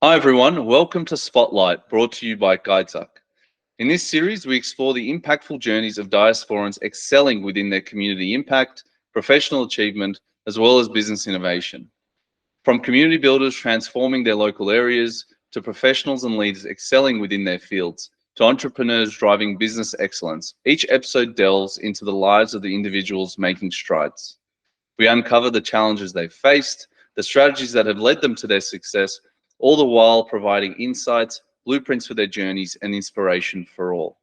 Hi everyone, welcome to Spotlight, brought to you by Kaitzak. In this series, we explore the impactful journeys of diasporans excelling within their community impact, professional achievement, as well as business innovation. From community builders transforming their local areas, to professionals and leaders excelling within their fields, to entrepreneurs driving business excellence, each episode delves into the lives of the individuals making strides. We uncover the challenges they've faced, the strategies that have led them to their success, all the while providing insights, blueprints for their journeys, and inspiration for all.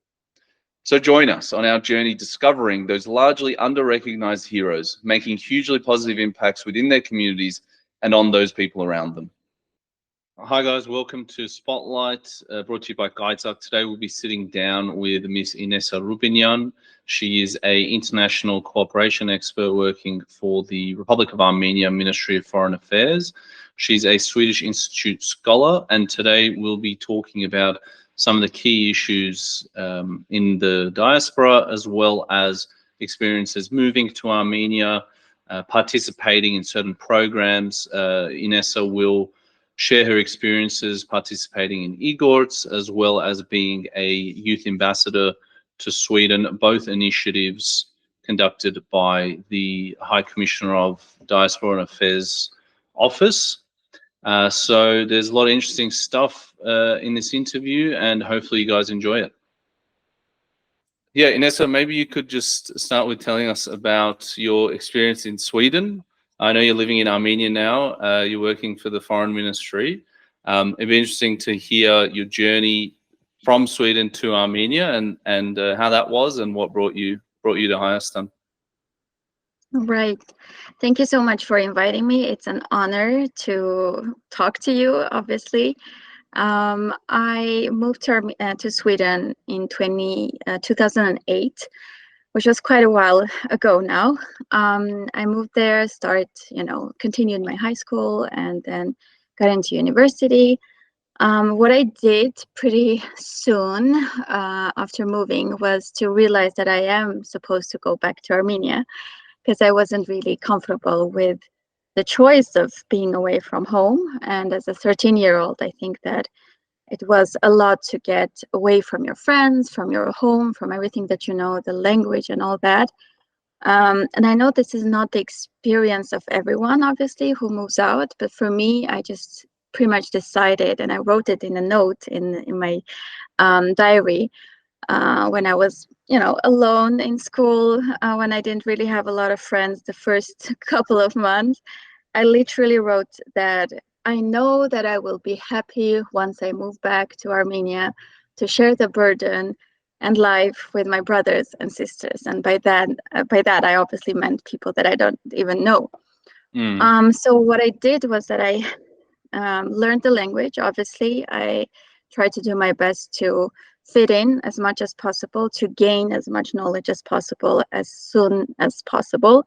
So join us on our journey discovering those largely under-recognized heroes, making hugely positive impacts within their communities and on those people around them. Hi guys, welcome to Spotlight, brought to you by Kaitzak. Today we'll be sitting down with Miss Inesa Rubinyan. She is an international cooperation expert working for the Republic of Armenia Ministry of Foreign Affairs. She's a Swedish Institute scholar, and today we'll be talking about some of the key issues in the diaspora, as well as experiences moving to Armenia, participating in certain programs. Inesa will share her experiences participating in iGorts, as well as being a youth ambassador to Sweden, both initiatives conducted by the High Commissioner of Diaspora Affairs Office. So there's a lot of interesting stuff in this interview, and hopefully you guys enjoy it. Yeah, Inesa, maybe you could just start with telling us about your experience in Sweden. I know you're living in Armenia now. You're working for the Foreign Ministry. It'd be interesting to hear your journey from Sweden to Armenia and how that was and what brought you to Hayastan. Right. Thank you so much for inviting me. It's an honor to talk to you, obviously. I moved to Sweden in 2008, which was quite a while ago now. I moved there, continued my high school, and then got into university. What I did pretty soon after moving was to realize that I am supposed to go back to Armenia, because I wasn't really comfortable with the choice of being away from home. And as a 13-year-old, I think that it was a lot to get away from your friends, from your home, from everything that you know, the language and all that. And I know this is not the experience of everyone, obviously, who moves out. But for me, I just pretty much decided, and I wrote it in a note in my diary, when I was, alone in school, when I didn't really have a lot of friends the first couple of months. I literally wrote that I know that I will be happy once I move back to Armenia to share the burden and life with my brothers and sisters. And by that, I obviously meant people that I don't even know. So what I did was that I learned the language. Obviously, I tried to do my best to fit in as much as possible, to gain as much knowledge as possible as soon as possible,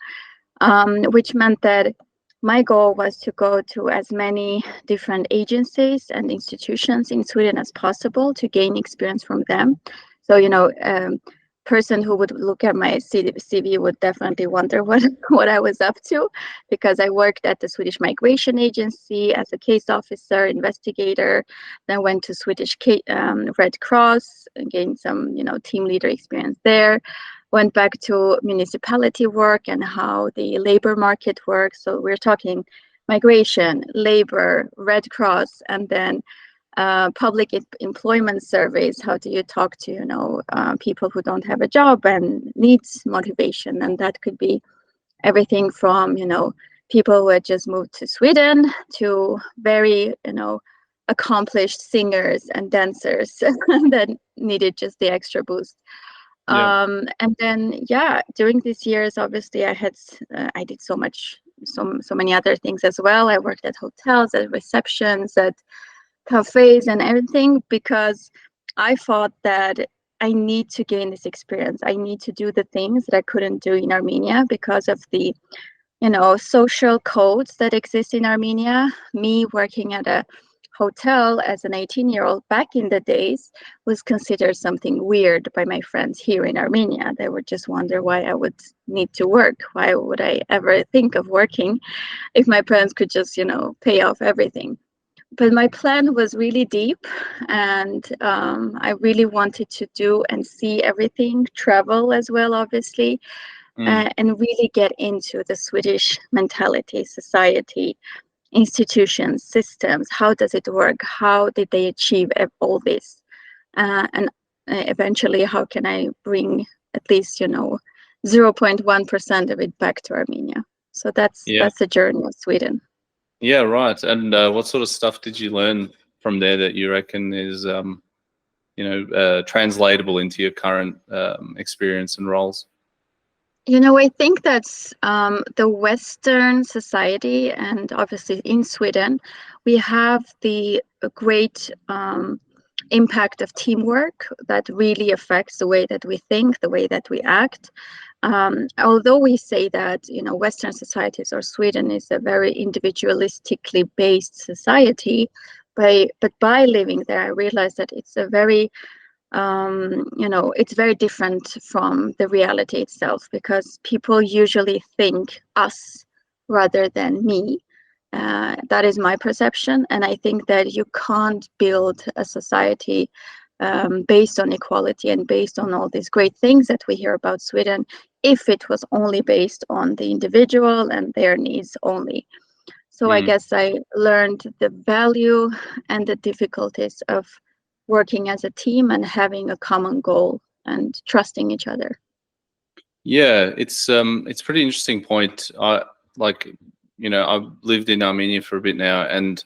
which meant that my goal was to go to as many different agencies and institutions in Sweden as possible to gain experience from them. So, person who would look at my CV would definitely wonder what I was up to, because I worked at the Swedish Migration Agency as a case officer, investigator, then went to Swedish Red Cross and gained some, team leader experience there. Went back to municipality work and how the labor market works. So we're talking migration, labor, Red Cross, and then public employment surveys. How do you talk to people who don't have a job and needs motivation? And that could be everything from people who had just moved to Sweden to very accomplished singers and dancers that needed just the extra boost. And then during these years, obviously I did so many other things as well. I worked at hotels, at receptions, at cafes and everything, because I thought that I need to gain this experience. I need to do the things that I couldn't do in Armenia because of the social codes that exist in Armenia. Me working at a hotel as an 18-year-old back in the days was considered something weird by my friends here in Armenia. They would just wonder why I would need to work. Why would I ever think of working if my parents could just pay off everything? but my plan was really deep, and I really wanted to do and see everything, travel as well, obviously, and really get into the Swedish mentality, society, institutions, systems. How does it work? How did they achieve all this? And eventually, how can I bring at least 0.1% of it back to Armenia? So that's the journey of Sweden. Yeah, right. And what sort of stuff did you learn from there that you reckon is, translatable into your current experience and roles? I think that's the Western society, and obviously in Sweden, we have the great impact of teamwork that really affects the way that we think, the way that we act. Although we say that Western societies, or Sweden, is a very individualistically based society, but by living there, I realized that it's a very it's very different from the reality itself, because people usually think us rather than me. That is my perception, and I think that you can't build a society based on equality and based on all these great things that we hear about Sweden if it was only based on the individual and their needs only. So I guess I learned the value and the difficulties of working as a team and having a common goal and trusting each other. Yeah, it's pretty interesting point. I've lived in Armenia for a bit now, and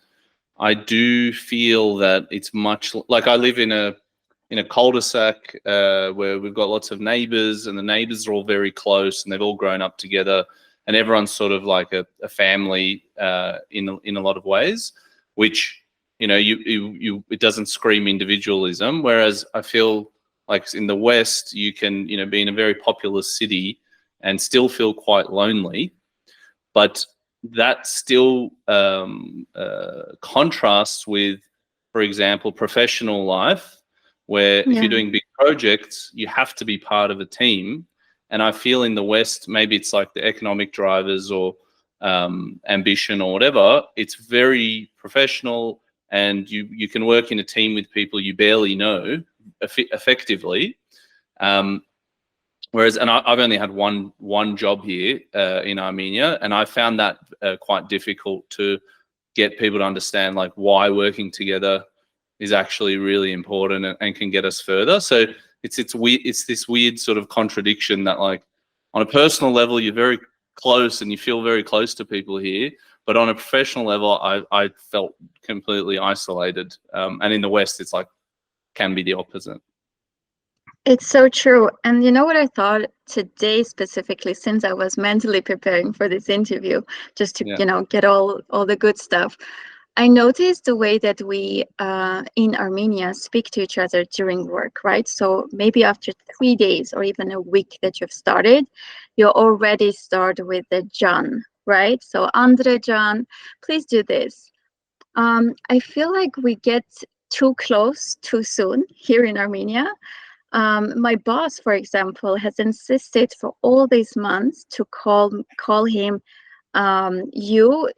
I do feel that it's much like I live in a cul-de-sac where we've got lots of neighbors, and the neighbors are all very close, and they've all grown up together, and everyone's sort of like a family in a lot of ways, which it doesn't scream individualism. Whereas I feel like in the West, you can be in a very populous city and still feel quite lonely, but that still contrasts with, for example, professional life, where if you're doing big projects, you have to be part of a team. And I feel in the West, maybe it's like the economic drivers or ambition or whatever, it's very professional, and you can work in a team with people you barely know effectively. Whereas, and I've only had one job here in Armenia, and I found that quite difficult to get people to understand like why working together is actually really important and can get us further. So it's this weird sort of contradiction that, like, on a personal level you're very close and you feel very close to people here, but on a professional level I felt completely isolated. And in the West it's like can be the opposite. It's so true. And you know what I thought today specifically, since I was mentally preparing for this interview, just to get all the good stuff, I noticed the way that we in Armenia speak to each other during work, right? So maybe after 3 days or even a week that you've started, you already start with the Can, right? So Andre Can, please do this. I feel like we get too close too soon here in Armenia. My boss, for example, has insisted for all these months to call him you.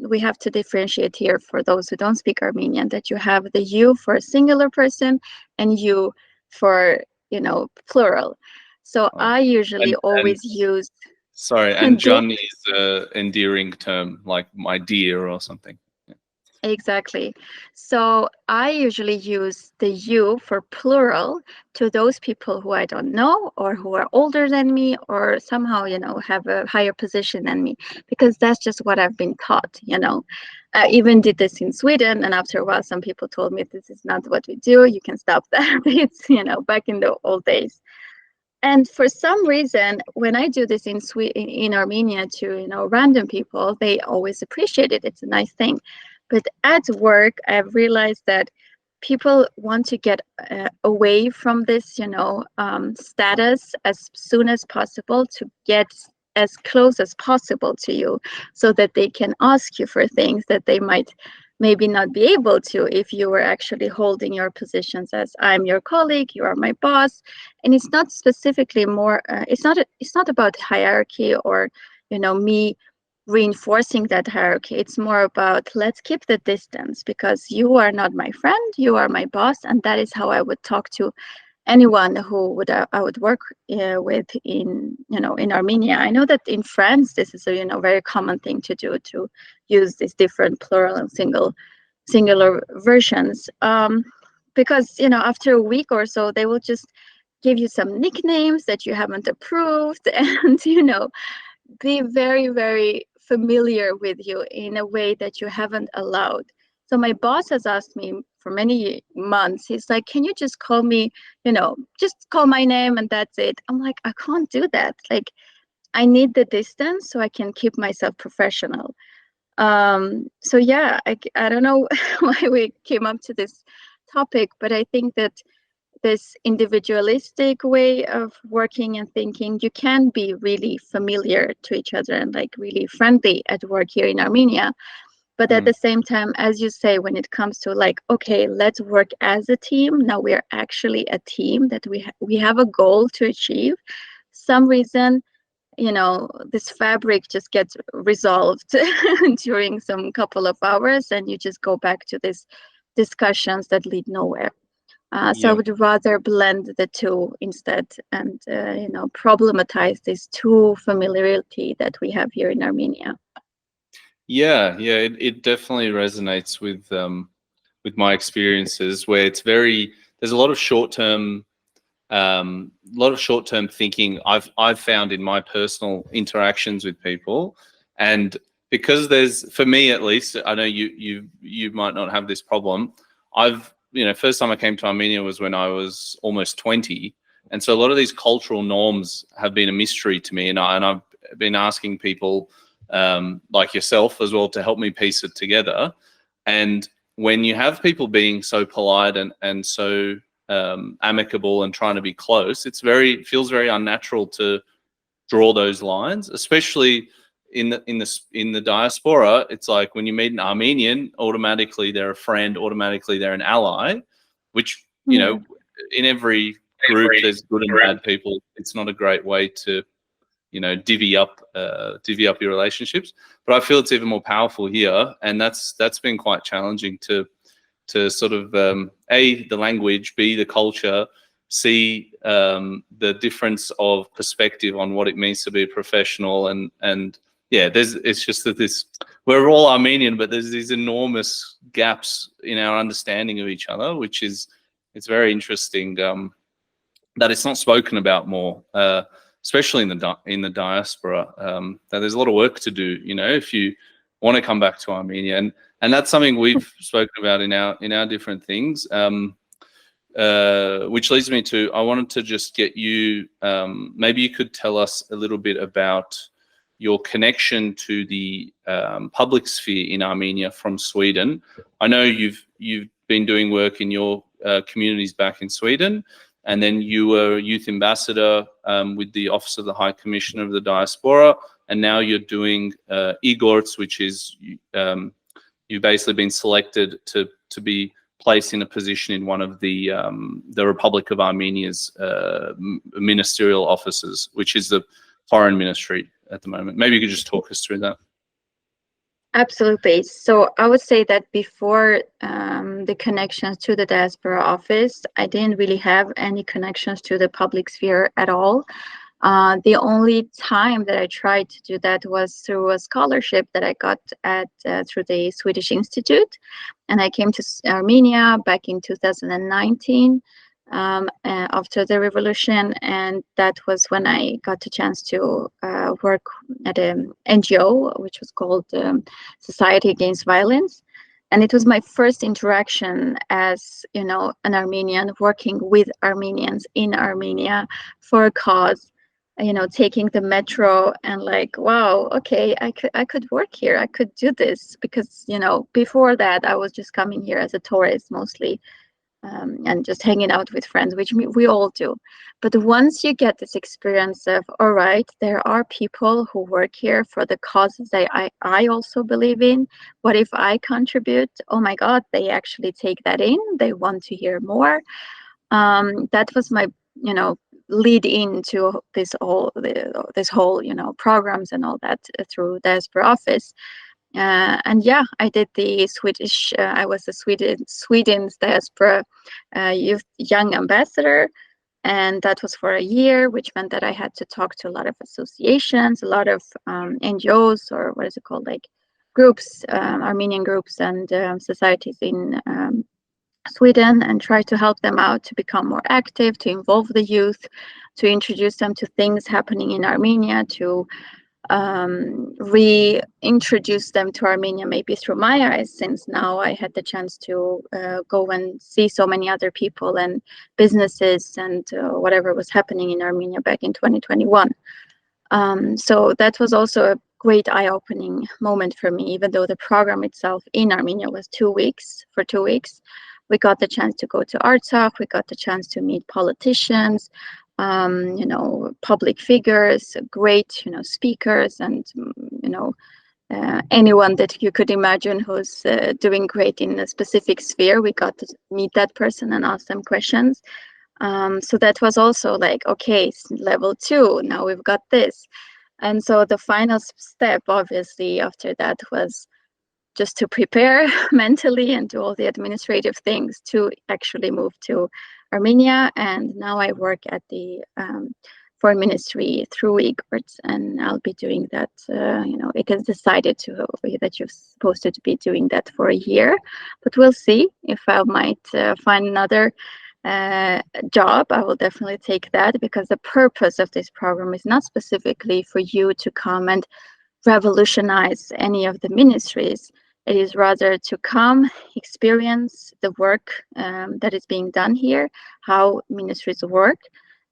We have to differentiate here for those who don't speak Armenian, that you have the you for a singular person and you for plural. So I usually always use. Sorry, and John is an endearing term, like my dear or something. Exactly. So I usually use the you for plural to those people who I don't know or who are older than me or somehow, have a higher position than me, because that's just what I've been taught. I even did this in Sweden, and after a while, some people told me this is not what we do. You can stop that. It's, back in the old days. And for some reason, when I do this in Armenia to, random people, they always appreciate it. It's a nice thing. But at work, I've realized that people want to get away from this, status as soon as possible to get as close as possible to you so that they can ask you for things that they might maybe not be able to if you were actually holding your positions as I'm your colleague, you are my boss. And it's not specifically more, it's not about hierarchy or, me reinforcing that hierarchy. It's more about, let's keep the distance, because you are not my friend, you are my boss, and that is how I would talk to anyone who would I would work with in in Armenia. I know that in France this is a very common thing to do, to use these different plural and singular versions, because after a week or so they will just give you some nicknames that you haven't approved, and be very, very familiar with you in a way that you haven't allowed. So my boss has asked me for many months, he's like, can you just call me, just call my name and that's it. I'm like, I can't do that. Like, I need the distance so I can keep myself professional. So yeah, I don't know why we came up to this topic, but I think that this individualistic way of working and thinking, you can be really familiar to each other and like really friendly at work here in Armenia. But at the same time, as you say, when it comes to like, okay, let's work as a team. Now we are actually a team that we have a goal to achieve. Some reason, this fabric just gets resolved during some couple of hours, and you just go back to these discussions that lead nowhere. So I would rather blend the two instead, and problematize this too familiarity that we have here in Armenia. Yeah, it definitely resonates with my experiences, where there's a lot of short-term thinking I've found in my personal interactions with people. And because for me at least, I know you might not have this problem. First time I came to Armenia was when I was almost 20. And so a lot of these cultural norms have been a mystery to me. And I've been asking people like yourself as well to help me piece it together. And when you have people being so polite and so amicable and trying to be close, it feels very unnatural to draw those lines, especially in the diaspora. It's like when you meet an Armenian, automatically they're a friend, automatically they're an ally, which in every group there's good and bad people. It's not a great way to divvy up your relationships, but I feel it's even more powerful here, and that's been quite challenging to sort of A, the language, B, the culture, C, the difference of perspective on what it means to be a professional, and yeah, it's just that we're all Armenian, but there's these enormous gaps in our understanding of each other, which it's very interesting that it's not spoken about more, especially in the diaspora. That there's a lot of work to do, if you want to come back to Armenia, and that's something we've spoken about in our different things. Which leads me to, I wanted to just get you, maybe you could tell us a little bit about your connection to the public sphere in Armenia from Sweden. I know you've been doing work in your communities back in Sweden, and then you were a youth ambassador with the Office of the High Commissioner of the Diaspora, and now you're doing iGorts, which is you've basically been selected to be placed in a position in one of the Republic of Armenia's ministerial offices, which is the foreign ministry at the moment. Maybe you could just talk us through that. Absolutely. So I would say that before the connections to the diaspora office, I didn't really have any connections to the public sphere at all. The only time that I tried to do that was through a scholarship that I got through the Swedish Institute. And I came to Armenia back in 2019 after the revolution. And that was when I got the chance to work at an NGO, which was called Society Against Violence. And it was my first interaction as, an Armenian working with Armenians in Armenia for a cause. Taking the metro and like, wow, okay, I could work here. I could do this because, before that, I was just coming here as a tourist mostly and just hanging out with friends, which we all do. But once you get this experience of, all right, there are people who work here for the causes that I also believe in. What if I contribute? Oh my God, they actually take that in. They want to hear more. That was my, lead into this whole programs and all that through Diaspora office. And yeah, I did the Swedish. I was the Sweden's Diaspora Youth Young Ambassador, and that was for a year, which meant that I had to talk to a lot of associations, a lot of NGOs, or what is it called, like groups, Armenian groups and societies in Sweden, and try to help them out to become more active, to involve the youth, to introduce them to things happening in Armenia, to reintroduce them to Armenia maybe through my eyes, since now I had the chance to go and see so many other people and businesses and whatever was happening in Armenia back in 2021. So that was also a great eye-opening moment for me, even though the program itself in Armenia was 2 weeks. For 2 weeks, we got the chance to go to Artsakh, we got the chance to meet politicians, public figures, great, speakers, and, anyone that you could imagine who's doing great in a specific sphere. We got to meet that person and ask them questions. So that was also like, okay, level 2, now we've got this. And so the final step, obviously, after that was just to prepare mentally and do all the administrative things to actually move to Armenia. And now I work at the Foreign Ministry through iGorts, and I'll be doing that. It is decided that you're supposed to be doing that for a year, but we'll see. If I might find another job, I will definitely take that, because the purpose of this program is not specifically for you to come and revolutionize any of the ministries. It is rather to come, experience the work that is being done here, how ministries work,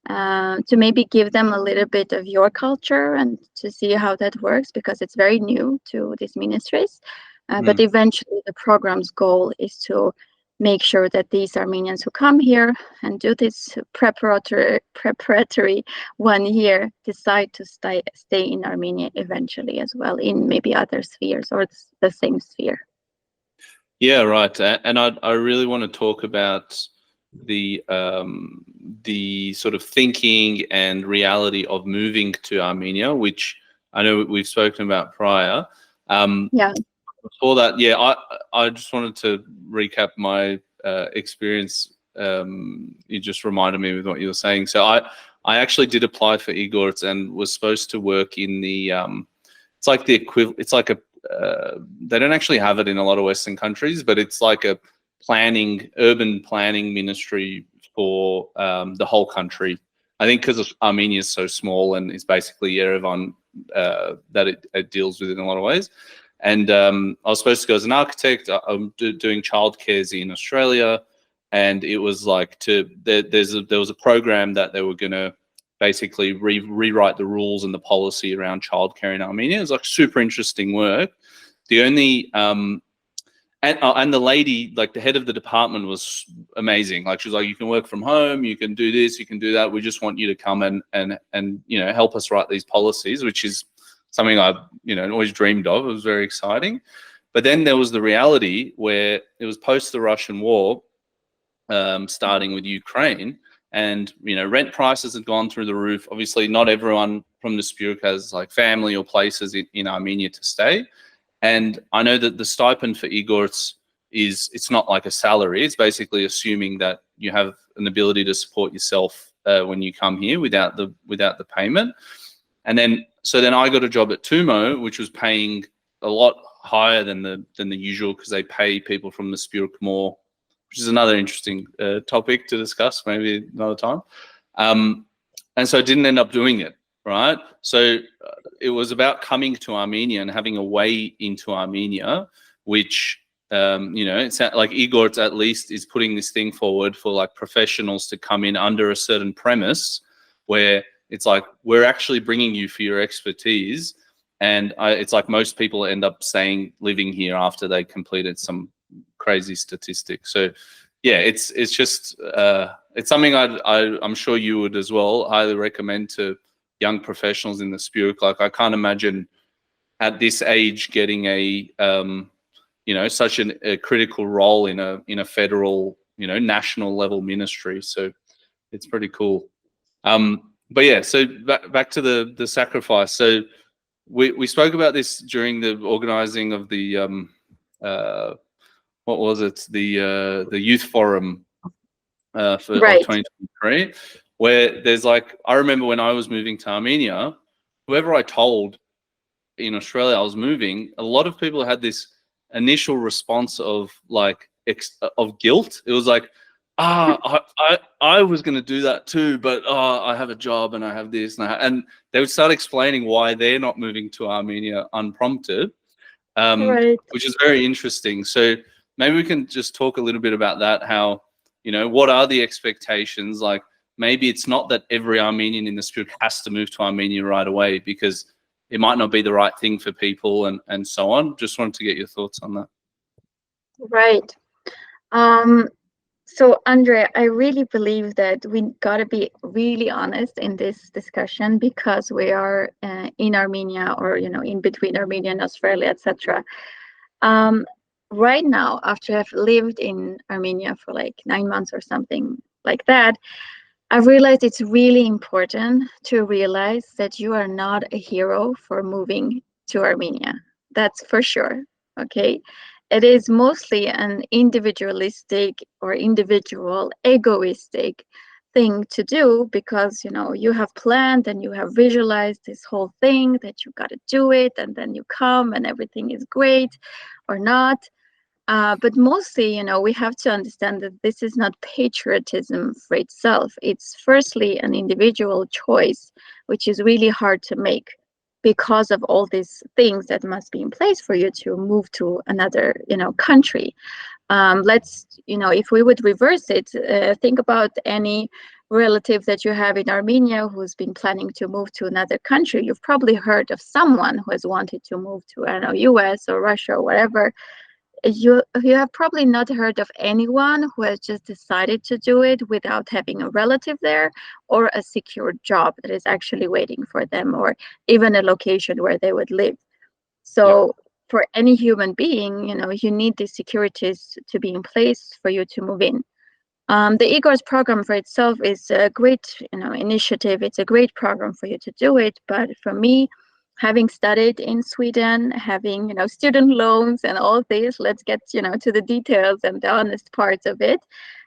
to maybe give them a little bit of your culture and to see how that works, because it's very new to these ministries. But eventually the program's goal is to make sure that these Armenians who come here and do this preparatory 1 year decide to stay in Armenia eventually as well, in maybe other spheres or the same sphere. Yeah, right. And I really want to talk about the sort of thinking and reality of moving to Armenia, which I know we've spoken about prior. Yeah. Before that, yeah, I just wanted to recap my experience. You just reminded me with what you were saying. So I actually did apply for iGorts and was supposed to work in the it's like the equivalent. It's like a they don't actually have it in a lot of Western countries, but it's like a urban planning ministry for the whole country. I think because Armenia is so small and it's basically Yerevan that it deals with in a lot of ways. And I was supposed to go as an architect. I'm doing childcare in Australia, and it was like there was a program that they were going to basically rewrite the rules and the policy around childcare in Armenia. It was like super interesting work. The only and the lady, like the head of the department, was amazing. Like she was like, you can work from home, you can do this, you can do that. We just want you to come and help us write these policies, which is something I've always dreamed of. It was very exciting. But then there was the reality where it was post the Russian war, starting with Ukraine, and rent prices had gone through the roof. Obviously, not everyone from the Spurk has like family or places in Armenia to stay. And I know that the stipend for iGorts it's not like a salary. It's basically assuming that you have an ability to support yourself when you come here without the payment. And then I got a job at Tumo, which was paying a lot higher than the usual, because they pay people from the Spurk more, which is another interesting topic to discuss maybe another time. And so I didn't end up doing it, right? So it was about coming to Armenia and having a way into Armenia, which, it's like iGorts at least is putting this thing forward for like professionals to come in under a certain premise where it's like, we're actually bringing you for your expertise. And it's like most people end up living here after they completed some crazy statistics. So yeah, it's just it's something I'm sure you would as well highly recommend to young professionals in the Spurk. Like I can't imagine at this age getting such a critical role in a federal national level ministry. So it's pretty cool. But yeah, so back to the sacrifice. So we spoke about this during the organizing of the what was it, the youth forum of Right. 2023, where there's like, I remember when I was moving to Armenia, whoever I told in Australia I was moving, a lot of people had this initial response of like of guilt. It was like, I was going to do that too, but I have a job and I have this, and they would start explaining why they're not moving to Armenia unprompted, Right. which is very interesting. So maybe we can just talk a little bit about that. How, you know, what are the expectations? Like, maybe it's not that every Armenian in the spirit has to move to Armenia right away, because it might not be the right thing for people, and so on. Just wanted to get your thoughts on that. Right. So Andre, I really believe that we got to be really honest in this discussion, because we are in Armenia, or in between Armenia and Australia, etc. Right now, after I've lived in Armenia for like 9 months or something like that, I've realized it's really important to realize that you are not a hero for moving to Armenia. That's for sure. Okay. It is mostly an individualistic or individual egoistic thing to do, because you have planned and you have visualized this whole thing that you got to do it, and then you come and everything is great or not. But mostly, we have to understand that this is not patriotism for itself. It's firstly an individual choice, which is really hard to make because of all these things that must be in place for you to move to another, country. If we would reverse it, think about any relative that you have in Armenia who's been planning to move to another country. You've probably heard of someone who has wanted to move to, I don't know, US or Russia or whatever. You have probably not heard of anyone who has just decided to do it without having a relative there, or a secure job that is actually waiting for them, or even a location where they would live. So for any human being, you need these securities to be in place for you to move in. The iGorts program for itself is a great initiative. It's a great program for you to do it. But for me, having studied in Sweden, having student loans and all this, let's get to the details and the honest parts of it.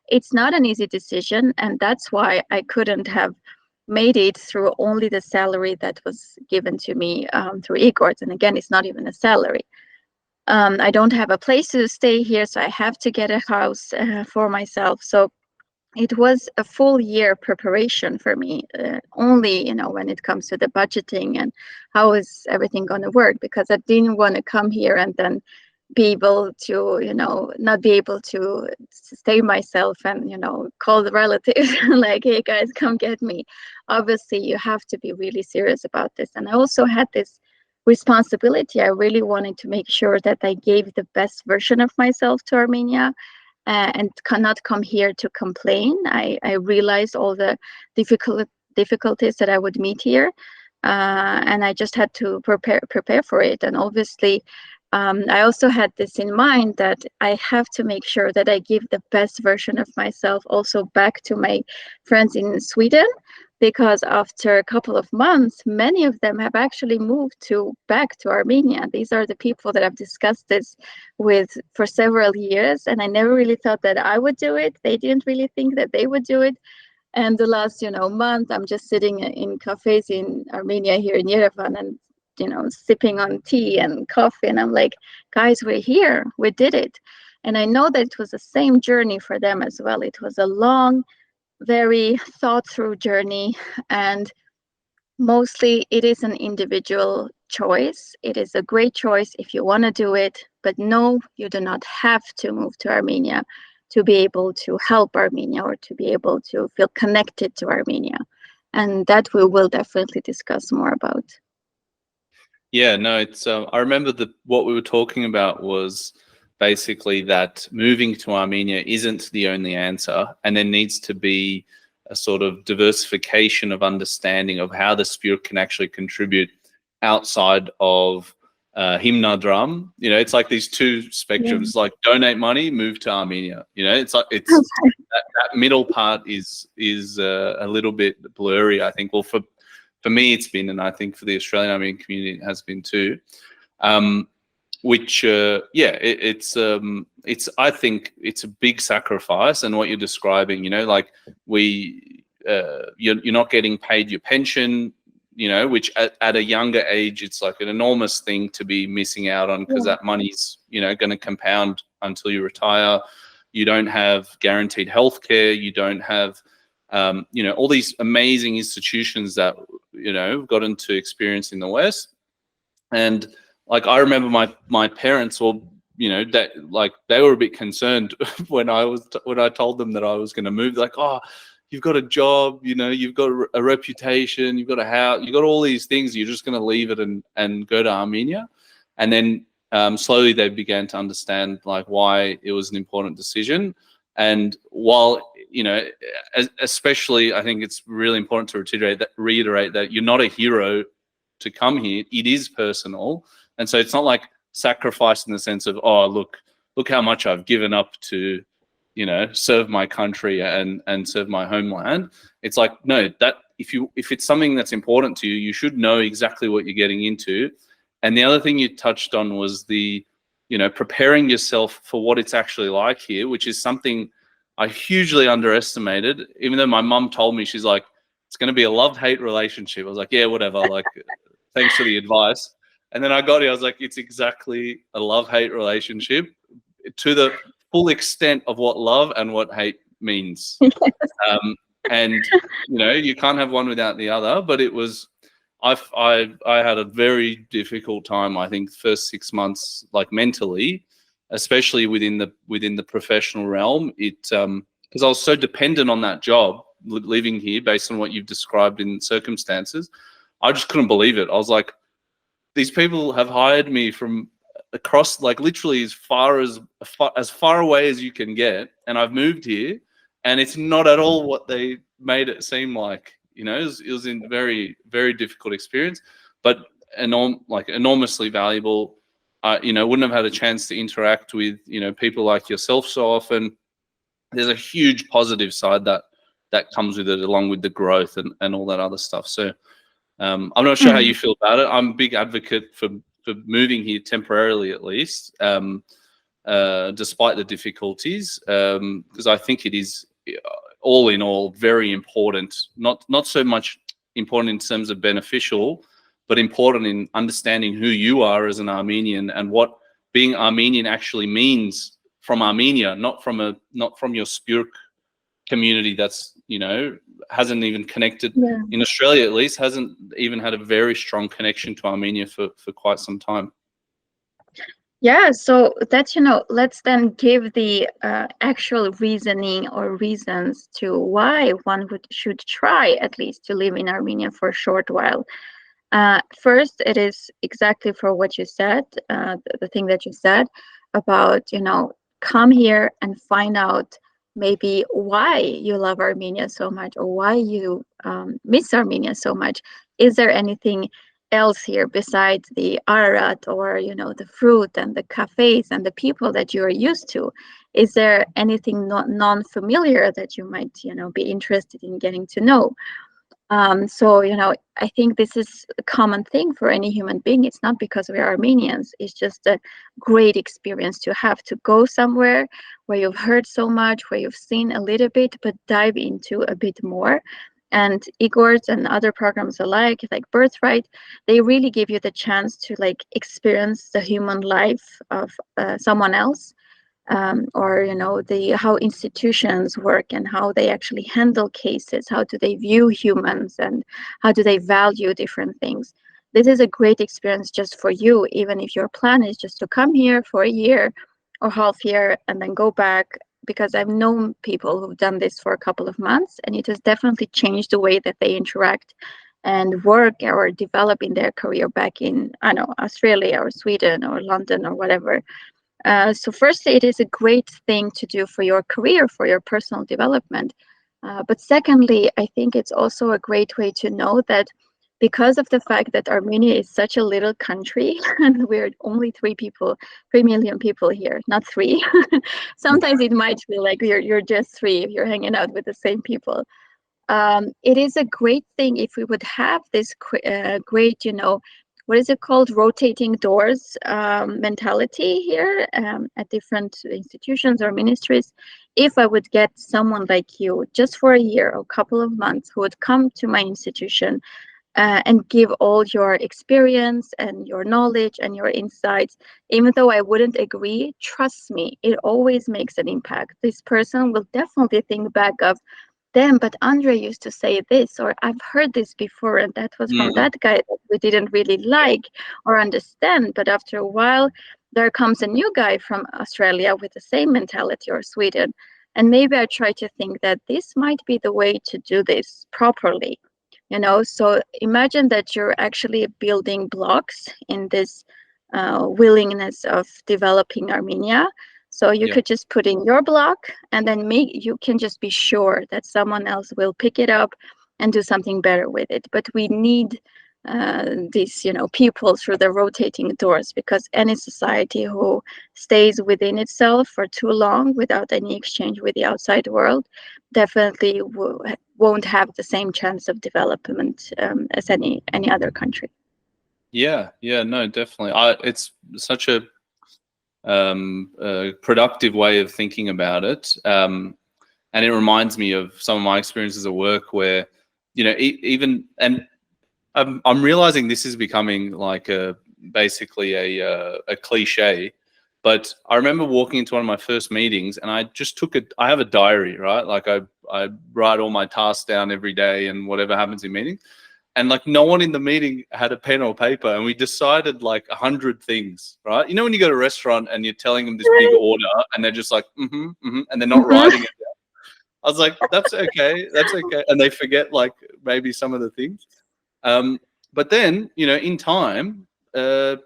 It's not an easy decision, and that's why I couldn't have made it through only the salary that was given to me through iGorts. And again, it's not even a salary. I don't have a place to stay here, so I have to get a house for myself. So it was a full year preparation for me, only when it comes to the budgeting and how is everything going to work, because I didn't want to come here and then be able to not be able to stay myself and call the relatives like, hey guys, come get me. Obviously you have to be really serious about this, and I also had this responsibility. I really wanted to make sure that I gave the best version of myself to Armenia, and cannot come here to complain. I realized all the difficulties that I would meet here, and I just had to prepare for it. And obviously, I also had this in mind, that I have to make sure that I give the best version of myself also back to my friends in Sweden, because after a couple of months, many of them have actually moved back to Armenia. These are the people that I've discussed this with for several years, and I never really thought that I would do it. They didn't really think that they would do it. And the last, month, I'm just sitting in cafes in Armenia here in Yerevan, and sipping on tea and coffee, and I'm like, guys, we're here, we did it. And I know that it was the same journey for them as well. It was a long, very thought through journey, and mostly it is an individual choice. It is a great choice if you want to do it, but no, you do not have to move to Armenia to be able to help Armenia, or to be able to feel connected to Armenia. And that we will definitely discuss more about. Yeah, no, it's I remember what we were talking about was basically that moving to Armenia isn't the only answer, and there needs to be a sort of diversification of understanding of how the spirit can actually contribute outside of hymna drum. You know, it's like these two spectrums. Like donate money, move to Armenia. You know, it's like that middle part is a little bit blurry, I think. Well, for me, it's been, and I think for the Australian Armenian community, it has been too. Which it's I think it's a big sacrifice, and what you're describing, you know, like you're not getting paid your pension, you know, which at a younger age, it's like an enormous thing to be missing out on, because that money's, you know, going to compound until you retire. You don't have guaranteed healthcare. You don't have, you know, all these amazing institutions that, you know, we've gotten to experience in the West. And like, I remember my parents, or, you know, that like they were a bit concerned when I told them that I was going to move. Like, oh, you've got a job, you know, you've got a reputation, you've got a house, you've got all these things. You're just going to leave it and go to Armenia. And then slowly they began to understand like why it was an important decision. And while, you know, especially I think it's really important to reiterate that you're not a hero to come here. It is personal. And so it's not like sacrifice in the sense of, oh, look how much I've given up to, you know, serve my country and serve my homeland. It's like, no, that if it's something that's important to you, you should know exactly what you're getting into. And the other thing you touched on was the, you know, preparing yourself for what it's actually like here, which is something I hugely underestimated. Even though my mum told me, she's like, it's going to be a love-hate relationship. I was like, yeah, whatever. Like, thanks for the advice. And then I got it. I was like, it's exactly a love-hate relationship to the full extent of what love and what hate means. And, you know, you can't have one without the other. But it was, I had a very difficult time, I think, first 6 months, like mentally, especially within the professional realm. Because I was so dependent on that job, living here based on what you've described in circumstances. I just couldn't believe it. I was like, these people have hired me from across, like literally as far away as you can get, and I've moved here, and it's not at all what they made it seem like. You know, it was a very, very difficult experience, but enormously valuable. You know, wouldn't have had a chance to interact with, you know, people like yourself so often. There's a huge positive side that comes with it, along with the growth and all that other stuff. So I'm not sure how you feel about it. I'm a big advocate for moving here temporarily, at least, despite the difficulties, because I think it is, all in all, very important. Not so much important in terms of beneficial, but important in understanding who you are as an Armenian and what being Armenian actually means from Armenia, not from your Spurk community that's, you know, hasn't even connected, in Australia at least, hasn't even had a very strong connection to Armenia for quite some time. Yeah, so that, you know, let's then give the actual reasoning or reasons to why one should try at least to live in Armenia for a short while. First, it is exactly for what you said, the thing that you said about, you know, come here and find out maybe why you love Armenia so much, or why you miss Armenia so much. Is there anything else here besides the Ararat, or, you know, the fruit and the cafes and the people that you are used to? Is there anything non-familiar that you might, you know, be interested in getting to know? So, you know, I think this is a common thing for any human being. It's not because we are Armenians. It's just a great experience to have to go somewhere where you've heard so much, where you've seen a little bit, but dive into a bit more. And iGorts and other programs alike, like Birthright, they really give you the chance to like experience the human life of someone else. Or, you know, how institutions work and how they actually handle cases, how do they view humans, and how do they value different things. This is a great experience just for you, even if your plan is just to come here for a year or half year and then go back, because I've known people who've done this for a couple of months, and it has definitely changed the way that they interact and work or develop in their career back in, I don't know, Australia or Sweden or London or whatever. So firstly, it is a great thing to do for your career, for your personal development. But secondly, I think it's also a great way to know that because of the fact that Armenia is such a little country and we're only 3 million people here, not three. Sometimes it might feel like you're just three if you're hanging out with the same people. It is a great thing if we would have this great, what is it called, rotating doors mentality here at different institutions or ministries. If I would get someone like you just for a year or a couple of months who would come to my institution and give all your experience and your knowledge and your insights, even though I wouldn't agree, trust me, it always makes an impact. This person will definitely think back of, damn, but Andre used to say this, or I've heard this before, and that was from that guy that we didn't really like or understand. But after a while, there comes a new guy from Australia with the same mentality, or Sweden. And maybe I try to think that this might be the way to do this properly. So imagine that you're actually building blocks in this willingness of developing Armenia. So you could just put in your block, and then you can just be sure that someone else will pick it up and do something better with it. But we need these, people through the rotating doors, because any society who stays within itself for too long without any exchange with the outside world definitely won't have the same chance of development as any other country. Yeah, no, definitely. It's such a productive way of thinking about it, and it reminds me of some of my experiences at work where, and I'm realizing this is becoming like basically a cliche, but I remember walking into one of my first meetings, and I just I have a diary, right? Like I write all my tasks down every day and whatever happens in meetings. And like no one in the meeting had a pen or paper, and we decided like 100 things, right? When you go to a restaurant and you're telling them this big order, and they're just like, and they're not writing it down. I was like, that's okay, and they forget like maybe some of the things. But then, in time,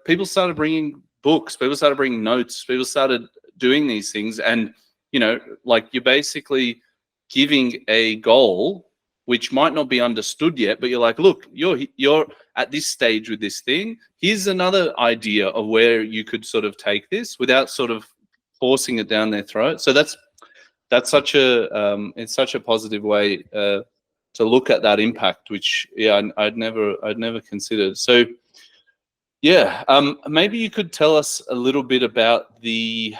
people started bringing books, people started bringing notes, people started doing these things, and like you're basically giving a goal which might not be understood yet, but you're like, look, you're at this stage with this thing. Here's another idea of where you could sort of take this without sort of forcing it down their throat. So that's such a it's such a positive way to look at that impact, which I'd never considered. So maybe you could tell us a little bit about the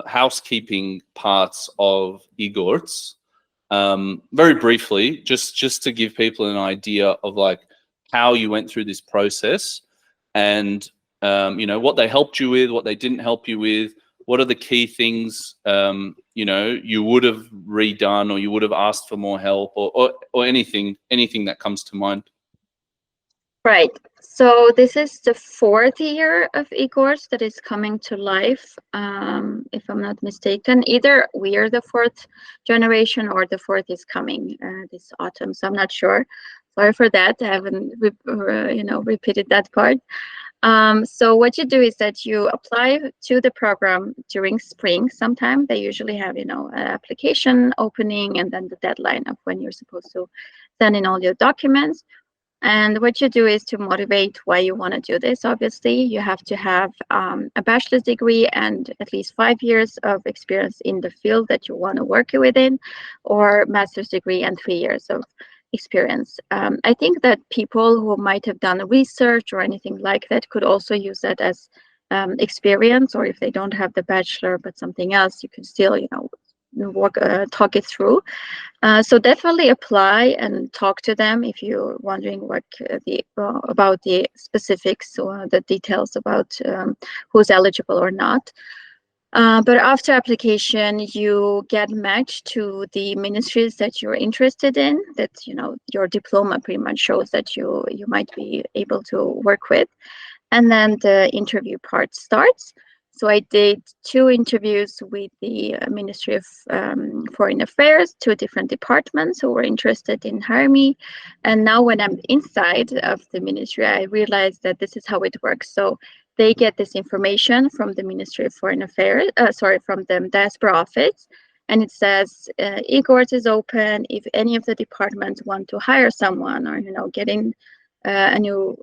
housekeeping parts of iGorts, very briefly, just to give people an idea of like how you went through this process, and what they helped you with, what they didn't help you with, what are the key things you would have redone, or you would have asked for more help, or anything that comes to mind. Right. So this is the 4th year of iGorts that is coming to life, if I'm not mistaken. Either we are the 4th generation or the 4th is coming this autumn. So I'm not sure. Sorry for that. I haven't repeated that part. So what you do is that you apply to the program during spring sometime. They usually have, an application opening and then the deadline of when you're supposed to send in all your documents. And what you do is to motivate why you want to do this. Obviously, you have to have a bachelor's degree and at least 5 years of experience in the field that you want to work within, or master's degree and 3 years of experience. I think that people who might have done research or anything like that could also use that as experience, or if they don't have the bachelor but something else, you can still, talk it through. So definitely apply and talk to them if you're wondering what about the specifics or the details about who's eligible or not. But after application, you get matched to the ministries that you're interested in, that your diploma pretty much shows that you might be able to work with. And then the interview part starts. So I did 2 interviews with the Ministry of Foreign Affairs, 2 different departments who were interested in hiring me. And now when I'm inside of the ministry, I realized that this is how it works. So they get this information from the Ministry of Foreign Affairs, from the Diaspora office. and it says iGorts is open. If any of the departments want to hire someone or getting a new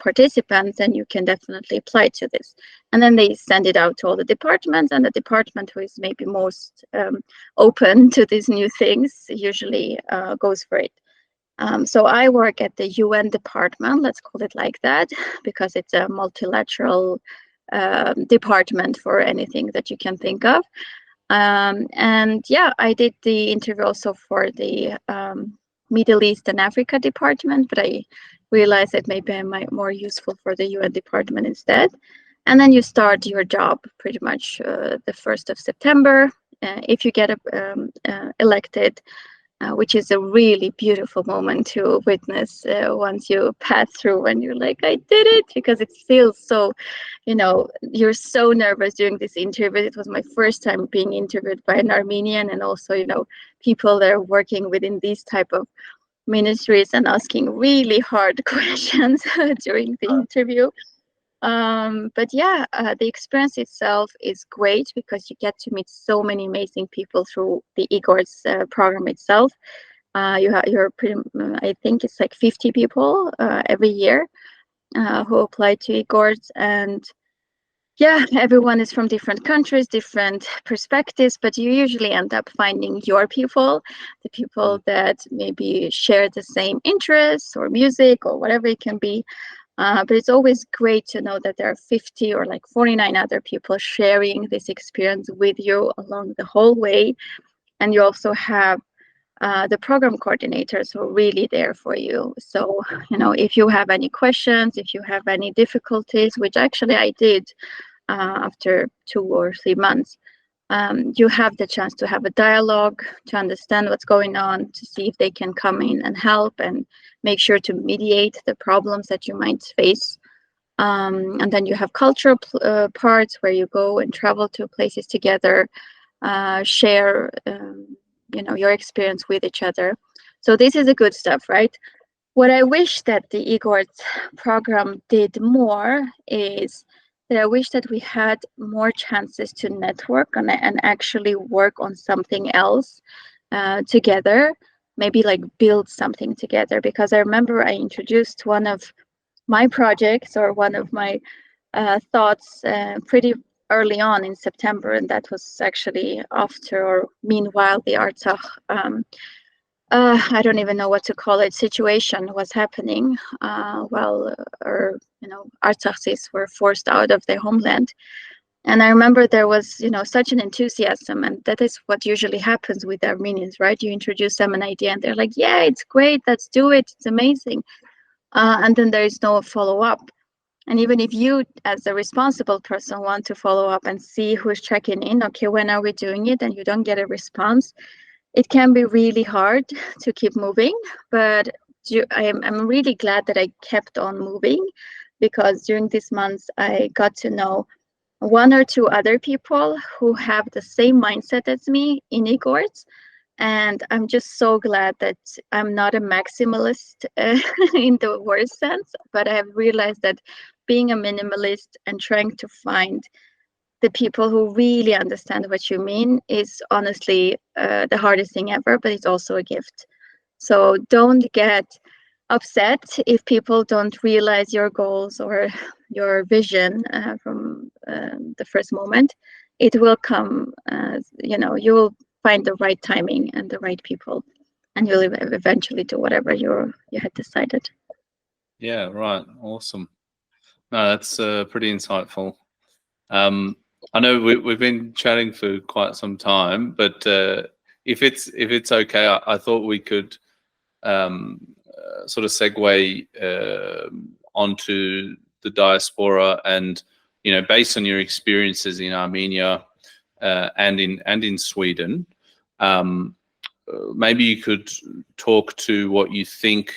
participant, then you can definitely apply to this. And then they send it out to all the departments, and the department who is maybe most open to these new things usually goes for it. So I work at the UN department, let's call it like that, because it's a multilateral department for anything that you can think of. And yeah, I did the interview also for the Middle East and Africa department, but I realized that maybe I might more useful for the UN department instead. And then you start your job pretty much the 1st of September. If you get elected, which is a really beautiful moment to witness once you pass through and you're like, I did it, because it feels so, you're so nervous during this interview. It was my first time being interviewed by an Armenian, and also, people that are working within these type of ministries and asking really hard questions during the interview. But yeah, the experience itself is great because you get to meet so many amazing people through the iGorts program itself. You're pretty, I think it's like 50 people every year who apply to iGorts, and yeah, everyone is from different countries, different perspectives, but you usually end up finding your people, the people that maybe share the same interests or music or whatever it can be. But it's always great to know that there are 50 or like 49 other people sharing this experience with you along the whole way. And you also have the program coordinators who are really there for you. So, if you have any questions, if you have any difficulties, which actually I did after 2 or 3 months, you have the chance to have a dialogue, to understand what's going on, to see if they can come in and help and make sure to mediate the problems that you might face. And then you have cultural parts where you go and travel to places together, share, your experience with each other. So this is the good stuff, right? What I wish that the iGorts program did more is that I wish that we had more chances to network and actually work on something else together, maybe like build something together. Because I remember I introduced one of my projects or one of my thoughts pretty early on in September, and that was actually after or meanwhile the Artsakh I don't even know what to call it, situation was happening while Artsakhis were forced out of their homeland. And I remember there was, such an enthusiasm, and that is what usually happens with Armenians, right? You introduce them an idea and they're like, yeah, it's great, let's do it, it's amazing. And then there is no follow-up. And even if you, as a responsible person, want to follow up and see who's checking in, okay, when are we doing it, and you don't get a response, it can be really hard to keep moving. But I'm really glad that I kept on moving, because during these months I got to know 1 or 2 other people who have the same mindset as me in iGorts. And I'm just so glad that I'm not a maximalist in the worst sense, but I have realized that being a minimalist and trying to find the people who really understand what you mean is honestly the hardest thing ever, but it's also a gift. So don't get upset if people don't realize your goals or your vision from the first moment. It will come, you will find the right timing and the right people, and you'll eventually do whatever you had decided. Yeah, right. Awesome. No, that's pretty insightful. I know we've been chatting for quite some time, but if it's okay, I thought we could sort of segue onto the diaspora, and based on your experiences in Armenia and in Sweden, maybe you could talk to what you think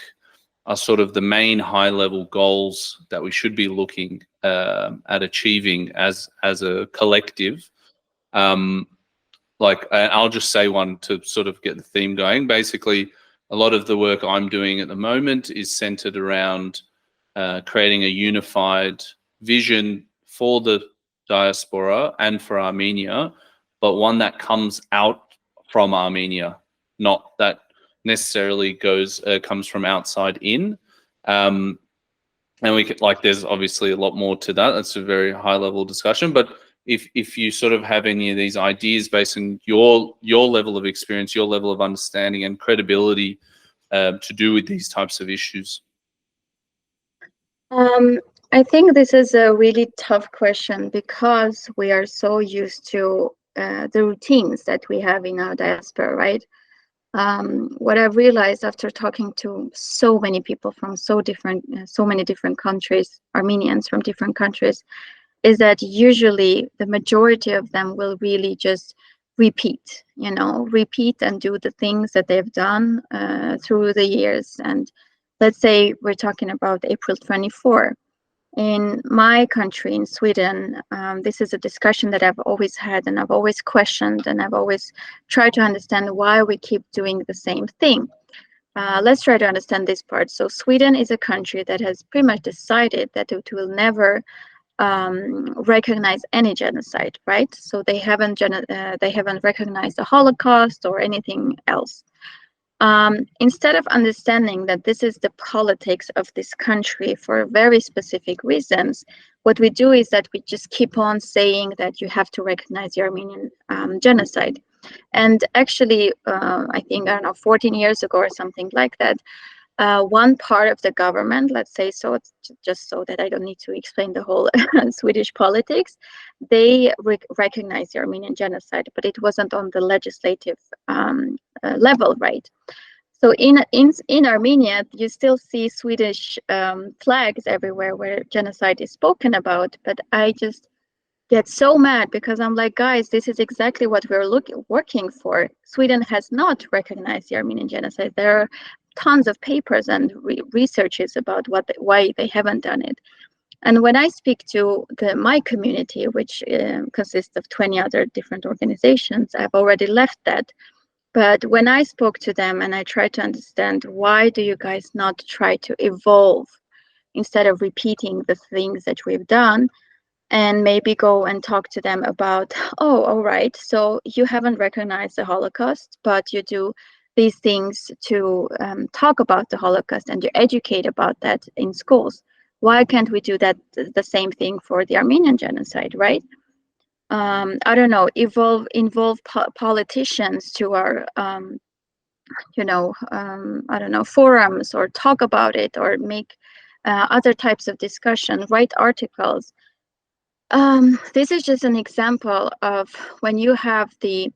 are sort of the main high-level goals that we should be looking at achieving as a collective. I'll just say one to sort of get the theme going. Basically, a lot of the work I'm doing at the moment is centered around creating a unified vision for the diaspora and for Armenia but one that comes out from Armenia, not that necessarily comes from outside in. And we could, like, there's obviously a lot more to that. That's a very high level discussion, but if you sort of have any of these ideas based on your level of experience, your level of understanding and credibility to do with these types of issues. I think this is a really tough question because we are so used to the routines that we have in our diaspora, right? What I've realized after talking to so many people from so many different countries, Armenians from different countries, is that usually the majority of them will really just repeat and do the things that they've done through the years. And let's say we're talking about April 24. In my country, in Sweden, this is a discussion that I've always had and I've always questioned and I've always tried to understand why we keep doing the same thing. Let's try to understand this part. So Sweden is a country that has pretty much decided that it will never recognize any genocide, right? So they haven't recognized the Holocaust or anything else. Instead of understanding that this is the politics of this country for very specific reasons, what we do is that we just keep on saying that you have to recognize the Armenian genocide. And actually, I think, I don't know, 14 years ago or something like that, one part of the government, let's say, so it's just so that I don't need to explain the whole Swedish politics, they recognize the Armenian genocide, but it wasn't on the legislative level, right? So in Armenia, you still see Swedish flags everywhere where genocide is spoken about, but I just get so mad because I'm like, guys, this is exactly what we're working for. Sweden has not recognized the Armenian genocide. There are tons of papers and researches about why they haven't done it. And when I speak to my community, which consists of 20 other different organizations, I've already left that. But when I spoke to them and I tried to understand, why do you guys not try to evolve instead of repeating the things that we've done? And maybe go and talk to them about, oh, all right, so you haven't recognized the Holocaust, but you do these things to talk about the Holocaust and you educate about that in schools. Why can't we do that, the same thing for the Armenian genocide, right? I don't know, involve politicians to our, I don't know, forums, or talk about it, or make other types of discussion, write articles. This is just an example of when you have the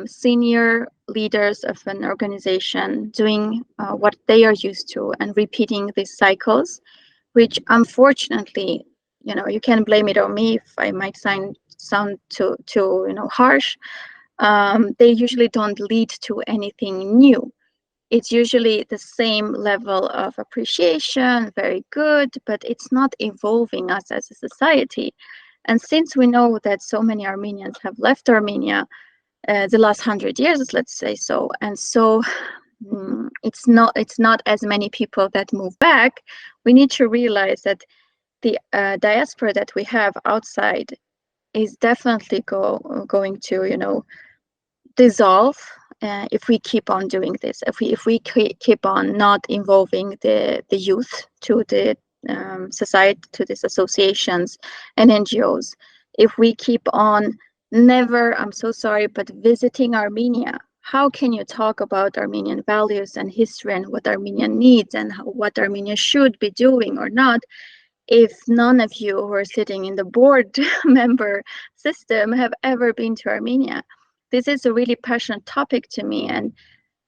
senior leaders of an organization doing what they are used to and repeating these cycles, which unfortunately, you can blame it on me if I might sound too harsh. They usually don't lead to anything new. It's usually the same level of appreciation, very good, but it's not evolving us as a society. And since we know that so many Armenians have left Armenia the last 100 years, let's say so, and so it's not as many people that move back, we need to realize that the diaspora that we have outside is definitely going to, dissolve if we keep on doing this. If we keep on not involving the youth to the society, to these associations and NGOs, if we keep on never, I'm so sorry, but visiting Armenia, how can you talk about Armenian values and history and what Armenia needs and what Armenia should be doing or not, if none of you who are sitting in the board member system have ever been to Armenia? This is a really passionate topic to me, and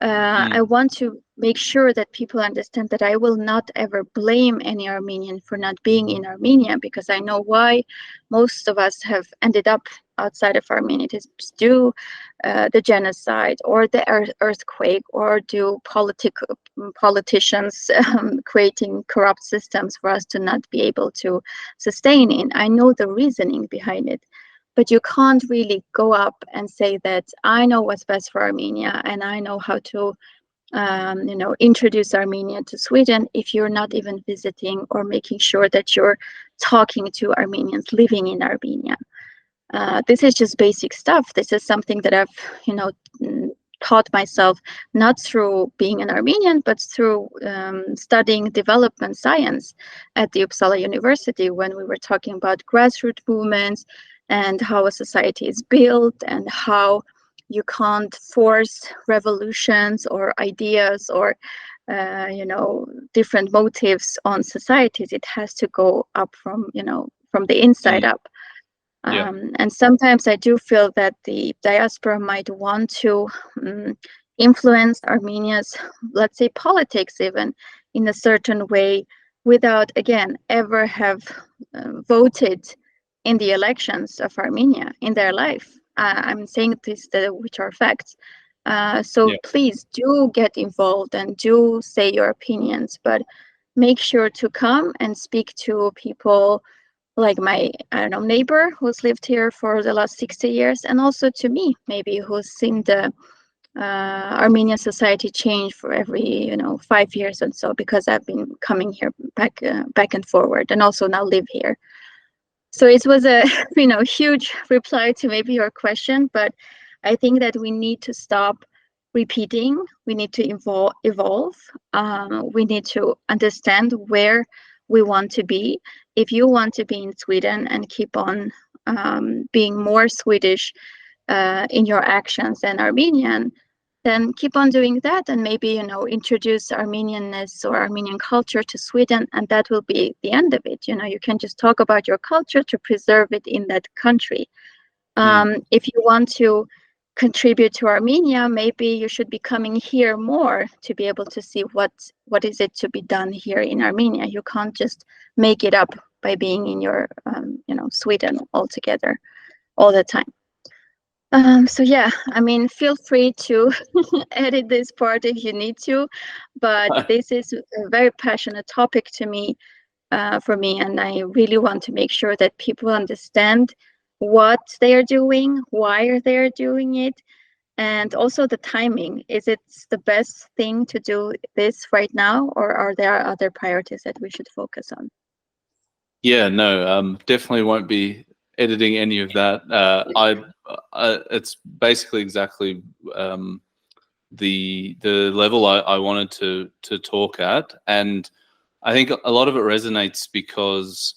I want to make sure that people understand that I will not ever blame any Armenian for not being in Armenia, because I know why most of us have ended up outside of Armenia. It is due the genocide or the earthquake, or due politicians creating corrupt systems for us to not be able to sustain in. I know the reasoning behind it. But you can't really go up and say that I know what's best for Armenia and I know how to, introduce Armenia to Sweden if you're not even visiting or making sure that you're talking to Armenians living in Armenia. This is just basic stuff. This is something that I've, taught myself, not through being an Armenian, but through studying development science at the Uppsala University, when we were talking about grassroots movements and how a society is built, and how you can't force revolutions or ideas or different motives on societies. It has to go up from the inside up. Yeah. And sometimes I do feel that the diaspora might want to influence Armenia's, let's say, politics even in a certain way, without, again, ever have voted in the elections of Armenia in their life. I'm saying this, which are facts. So please do get involved and do say your opinions, but make sure to come and speak to people like my, neighbor who's lived here for the last 60 years, and also to me, maybe, who's seen the Armenian society change for every, 5 years or so, because I've been coming here back and forward, and also now live here. So it was a, huge reply to maybe your question, but I think that we need to stop repeating. We need to evolve. We need to understand where we want to be. If you want to be in Sweden and keep on being more Swedish in your actions than Armenian, then keep on doing that, and maybe, introduce Armenianness or Armenian culture to Sweden, and that will be the end of it. You can just talk about your culture to preserve it in that country. If you want to contribute to Armenia, maybe you should be coming here more to be able to see what is it to be done here in Armenia. You can't just make it up by being in your Sweden altogether all the time. So yeah, feel free to edit this part if you need to, but this is a very passionate topic to me, for me, and I really want to make sure that people understand what they are doing, why they are doing it, and also the timing. Is it the best thing to do this right now, or are there other priorities that we should focus on? Yeah, no, definitely won't be editing any of that. It's basically exactly the level I wanted to talk at, and I think a lot of it resonates because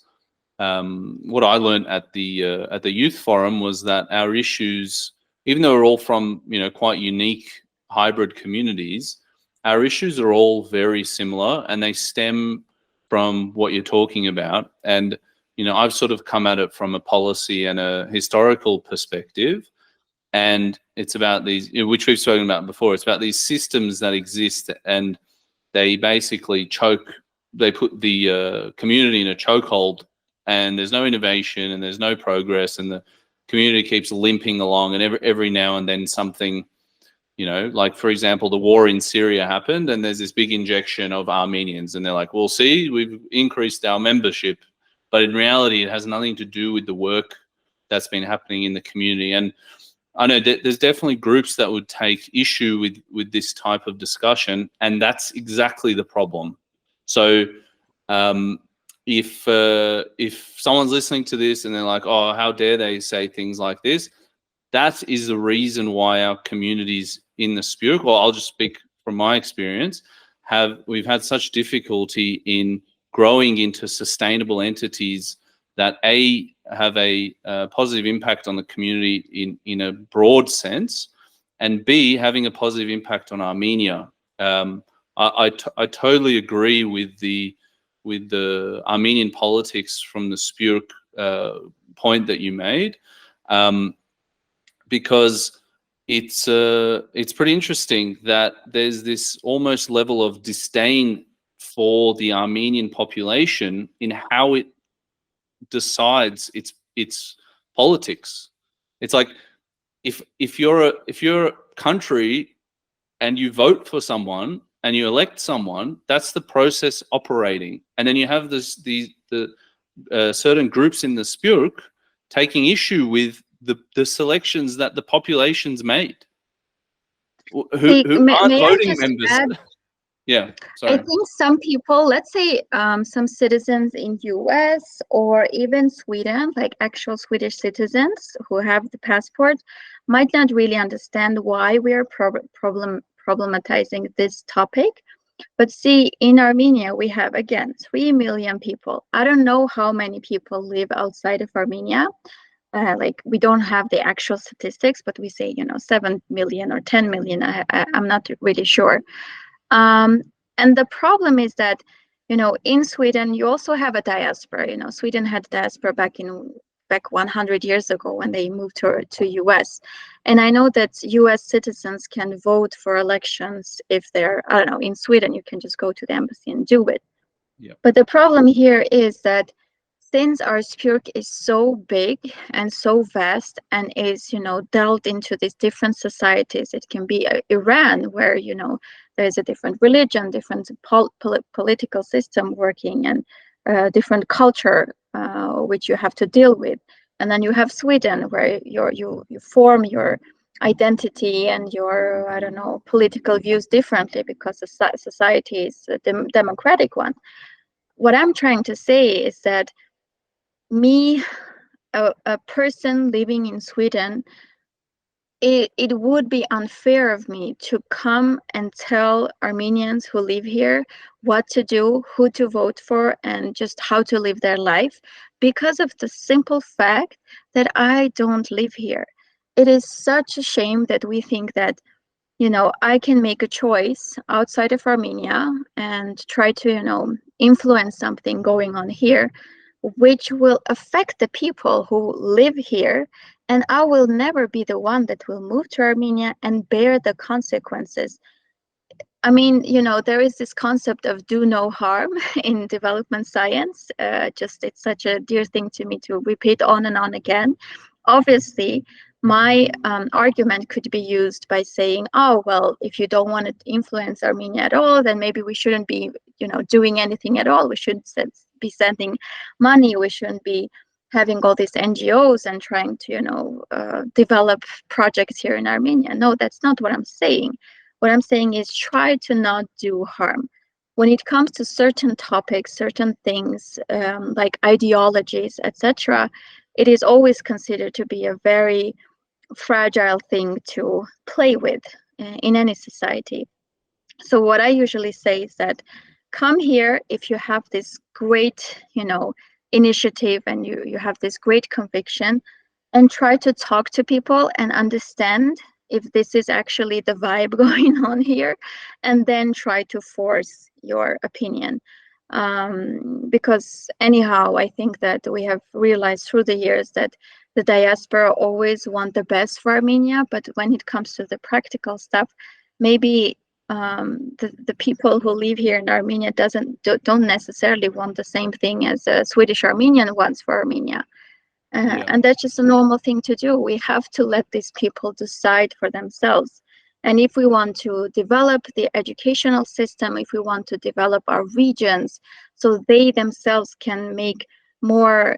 what I learned at the youth forum was that our issues, even though we're all from quite unique hybrid communities, our issues are all very similar, and they stem from what you're talking about. And I've sort of come at it from a policy and a historical perspective, and it's about these, which we've spoken about before. It's about these systems that exist, and they basically they put the community in a chokehold, and there's no innovation and there's no progress, and the community keeps limping along, and every now and then something, like, for example, the war in Syria happened, and there's this big injection of Armenians, and they're like, well, see, we've increased our membership, but in reality it has nothing to do with the work that's been happening in the community. And I know that there's definitely groups that would take issue with this type of discussion, and that's exactly the problem. So if someone's listening to this and they're like, oh, how dare they say things like this, that is the reason why our communities in the Spurk, well, I'll just speak from my experience, we've had such difficulty in growing into sustainable entities that have a positive impact on the community in a broad sense, and B, having a positive impact on Armenia. I totally agree with the Armenian politics from the Spurk point that you made, because it's pretty interesting that there's this almost level of disdain for the Armenian population in how it decides its politics. It's like if you're a country and you vote for someone and you elect someone, that's the process operating, and then you have the certain groups in the Spurk taking issue with the selections that the population's made, who aren't voting members. Yeah, I sorry. think some people, let's say some citizens in US or even Sweden, like actual Swedish citizens who have the passport, might not really understand why we are problematizing this topic. But see, in Armenia, we have, again, 3 million people. I don't know how many people live outside of Armenia. Like, we don't have the actual statistics, but we say, 7 million or 10 million. I'm not really sure. And the problem is that, in Sweden, you also have a diaspora. Sweden had diaspora back 100 years ago when they moved to US. And I know that US citizens can vote for elections if they're, I don't know, in Sweden, you can just go to the embassy and do it. Yeah. But the problem here is that since our sphere is so big and so vast and is, dealt into these different societies, it can be Iran, where, there's a different religion, different political system working, and different culture, which you have to deal with. And then you have Sweden, where you form your identity and your, I don't know, political views differently because the society is a democratic one. What I'm trying to say is that me, a person living in Sweden, it would be unfair of me to come and tell Armenians who live here what to do, who to vote for, and just how to live their life because of the simple fact that I don't live here. It is such a shame that we think that, I can make a choice outside of Armenia and try to, influence something going on here, which will affect the people who live here. And I will never be the one that will move to Armenia and bear the consequences. I mean, there is this concept of do no harm in development science. Just it's such a dear thing to me to repeat on and on again. Obviously, my argument could be used by saying, oh, well, if you don't want to influence Armenia at all, then maybe we shouldn't be, doing anything at all. We shouldn't be sending money. We shouldn't be having all these NGOs and trying to, develop projects here in Armenia. No, that's not what I'm saying. What I'm saying is try to not do harm. When it comes to certain topics, certain things, like ideologies, etc., it is always considered to be a very fragile thing to play with in any society. So what I usually say is that come here if you have this great, initiative and you have this great conviction, and try to talk to people and understand if this is actually the vibe going on here, and then try to force your opinion. Because anyhow, I think that we have realized through the years that the diaspora always want the best for Armenia, but when it comes to the practical stuff, maybe the people who live here in Armenia don't necessarily want the same thing as a Swedish Armenian wants for Armenia. Yeah. And that's just a normal thing to do. We have to let these people decide for themselves. And if we want to develop the educational system, if we want to develop our regions so they themselves can make more,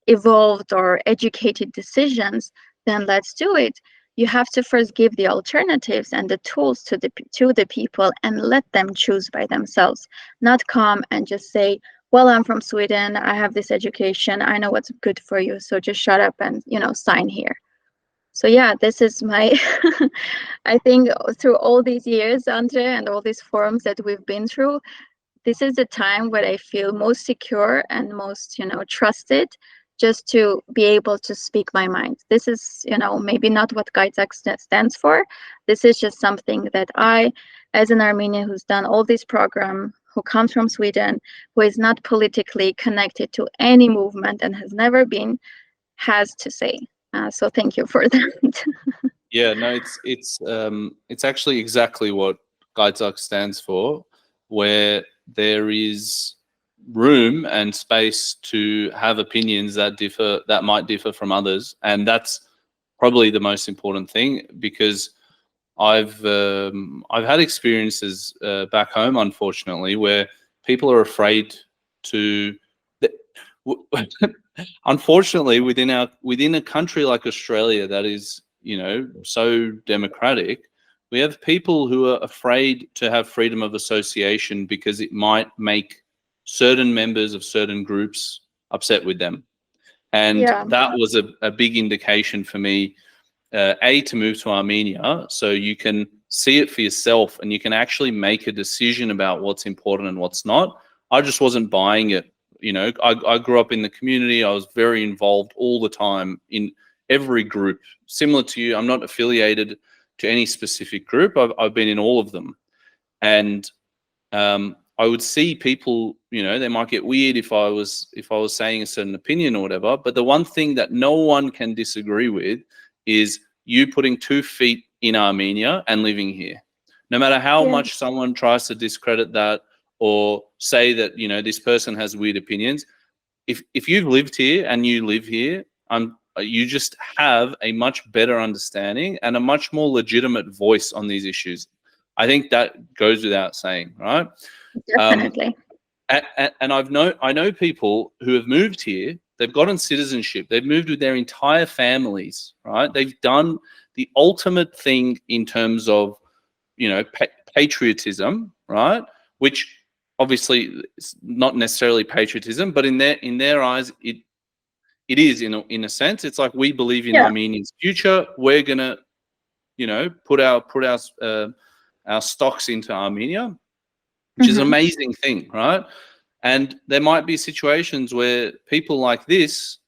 evolved or educated decisions, then let's do it. You have to first give the alternatives and the tools to the people and let them choose by themselves, not come and just say, well, I'm from Sweden, I have this education, I know what's good for you, so just shut up and, sign here. So yeah, this is my, I think through all these years, Andre, and all these forums that we've been through, this is the time where I feel most secure and most, trusted, just to be able to speak my mind. This is, maybe not what Kaitzak stands for. This is just something that I, as an Armenian who's done all this program, who comes from Sweden, who is not politically connected to any movement and has never been, has to say. So thank you for that. Yeah, no, it's actually exactly what Kaitzak stands for, where there is room and space to have opinions that might differ from others, and that's probably the most important thing, because I've had experiences back home, unfortunately, where people are afraid to. Unfortunately, within a country like Australia that is, so democratic, We have people who are afraid to have freedom of association because it might make certain members of certain groups upset with them. And that was a big indication for me, to move to Armenia, so you can see it for yourself and you can actually make a decision about what's important and what's not. I just wasn't buying it. You know, I grew up in the community. I was very involved all the time in every group. Similar to you, I'm not affiliated to any specific group. I've been in all of them. And I would see people, you know, they might get weird if I was saying a certain opinion or whatever. But the one thing that no one can disagree with is you putting 2 feet in Armenia and living here. No matter how much someone tries to discredit that or say that, you know, this person has weird opinions, if you've lived here and you live here, you just have a much better understanding and a much more legitimate voice on these issues. I think that goes without saying, right? Definitely. And I know people who have moved here. They've gotten citizenship. They've moved with their entire families, right? They've done the ultimate thing in terms of, you know, patriotism, right? Which obviously is not necessarily patriotism, but in their eyes, it is in a sense. It's like, we believe in Armenia's future. We're gonna, you know, put our stocks into Armenia, which is an amazing thing, right? And there might be situations where people like this,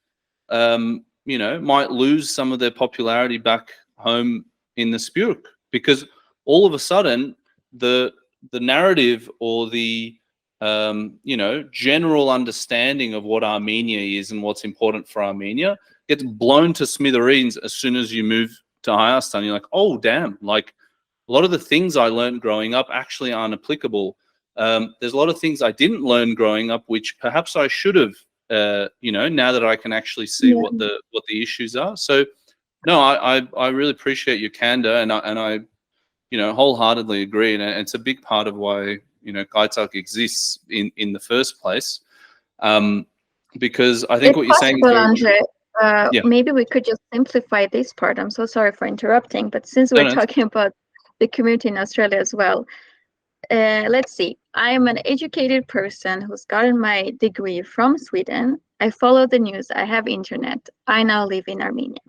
you know, might lose some of their popularity back home in the Spurk, because all of a sudden the narrative or the you know, general understanding of what Armenia is and what's important for Armenia gets blown to smithereens as soon as you move to Hayastan. You're like, oh damn, like a lot of the things I learned growing up actually aren't applicable. There's a lot of things I didn't learn growing up, which perhaps I should have, you know, now that I can actually see what the issues are. So, no, I really appreciate your candor, and I, you know, wholeheartedly agree, and it's a big part of why, you know, Kaitzak exists in the first place, because I think what you're saying is Andre, maybe we could just simplify this part. I'm so sorry for interrupting, but since we're talking about the community in Australia as well. Let's see. I am an educated person who's gotten my degree from Sweden. I follow the news. I have internet. I now live in Armenia.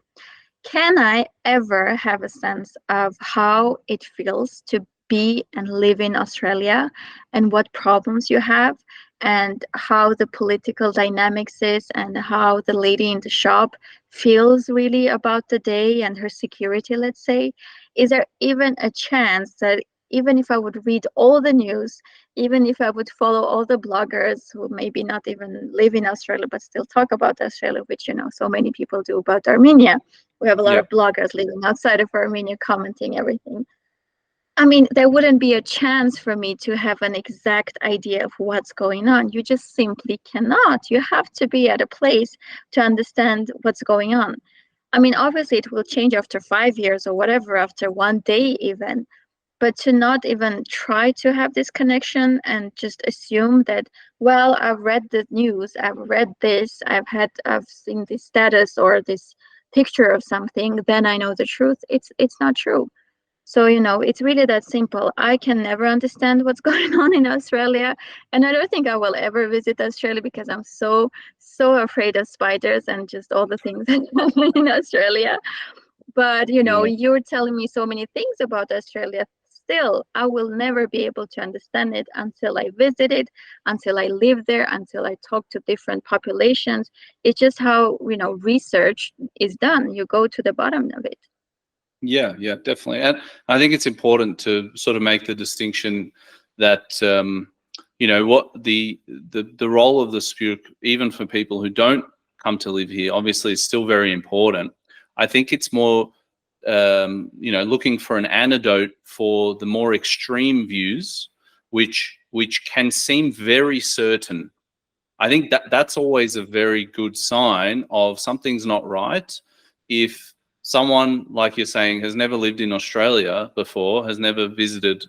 Can I ever have a sense of how it feels to be and live in Australia, and what problems you have, and how the political dynamics is, and how the lady in the shop feels really about the day and her security, let's say? Is there even a chance that even if I would read all the news, even if I would follow all the bloggers who maybe not even live in Australia but still talk about Australia, which, you know, so many people do about Armenia. We have a lot of bloggers living outside of Armenia commenting everything. I mean, there wouldn't be a chance for me to have an exact idea of what's going on. You just simply cannot. You have to be at a place to understand what's going on. I mean, obviously it will change after 5 years or whatever, after one day even. But to not even try to have this connection and just assume that, well, I've read the news, I've read this, I've seen this status or this picture of something, then I know the truth. It's not true. So, you know, it's really that simple. I can never understand what's going on in Australia, and I don't think I will ever visit Australia because I'm so afraid of spiders and just all the things that happen in Australia. But, you know, you're telling me so many things about Australia. Still, I will never be able to understand it until I visit it, until I live there, until I talk to different populations. It's just how, you know, research is done. You go to the bottom of it. Yeah, definitely. And I think it's important to sort of make the distinction that, you know, what the role of the Spurk, even for people who don't come to live here, obviously is still very important. I think it's more, you know, looking for an antidote for the more extreme views, which can seem very certain. I think that's always a very good sign of something's not right. If someone, like you're saying, has never lived in Australia before, has never visited,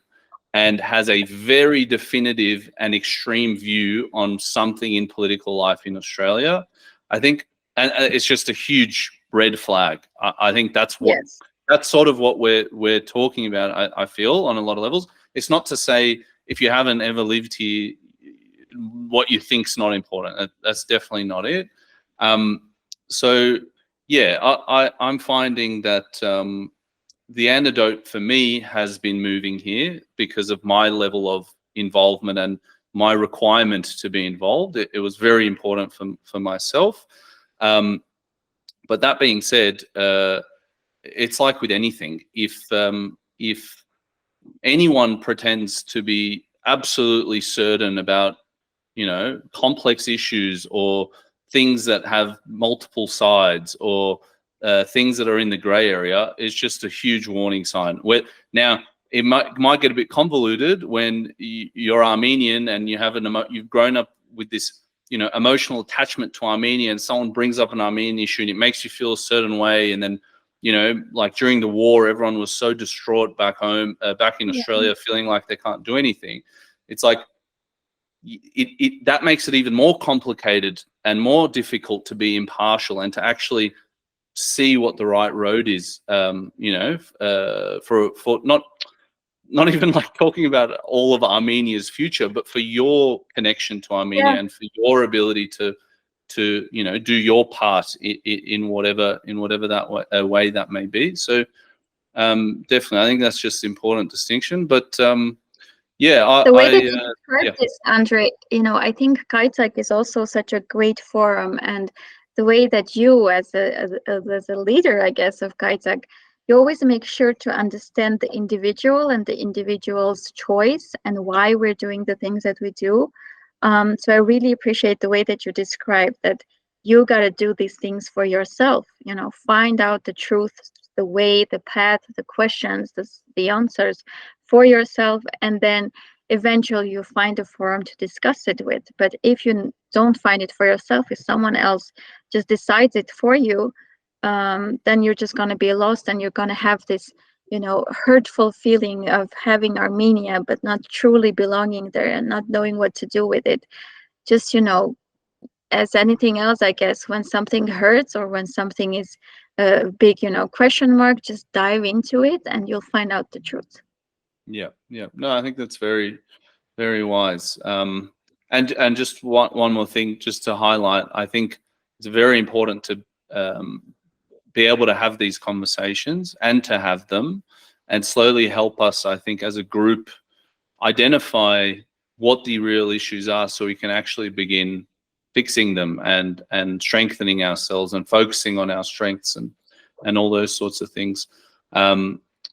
and has a very definitive and extreme view on something in political life in Australia, I think, and it's just a huge red flag. I think that's what that's sort of what we're talking about. I feel on a lot of levels. It's not to say if you haven't ever lived here, what you think's not important. That's definitely not it. So yeah, I'm finding that the antidote for me has been moving here because of my level of involvement and my requirement to be involved. It was very important for myself. But that being said, it's like with anything. If anyone pretends to be absolutely certain about, you know, complex issues or things that have multiple sides or things that are in the gray area, is just a huge warning sign. Now it might get a bit convoluted when you're Armenian and you have you've grown up with this, you know, emotional attachment to Armenia, and someone brings up an Armenian issue and it makes you feel a certain way, and then, you know, like during the war, everyone was so distraught back home, back in Australia, feeling like they can't do anything. It's like that makes it even more complicated and more difficult to be impartial and to actually see what the right road is. You know, for not even like talking about all of Armenia's future, but for your connection to Armenia and for your ability to you know, do your part in whatever that way that may be. So definitely, I think that's just an important distinction. But yeah, the way that you described this, Andre, you know, I think Kaitzak is also such a great forum, and the way that you, as a leader, I guess, of Kaitzak, you always make sure to understand the individual and the individual's choice and why we're doing the things that we do. So I really appreciate the way that you describe that you got to do these things for yourself, you know, find out the truth, the way, the path, the questions, the answers for yourself, and then eventually you find a forum to discuss it with. But if you don't find it for yourself, if someone else just decides it for you, then you're just going to be lost, and you're going to have this, you know, hurtful feeling of having Armenia but not truly belonging there and not knowing what to do with it. Just, you know, as anything else, I guess, when something hurts or when something is a big, you know, question mark, just dive into it and you'll find out the truth. Yeah. No, I think that's very, very wise. And just one more thing, just to highlight, I think it's very important to be able to have these conversations and to have them and slowly help us, I think, as a group, identify what the real issues are so we can actually begin fixing them and strengthening ourselves and focusing on our strengths and all those sorts of things,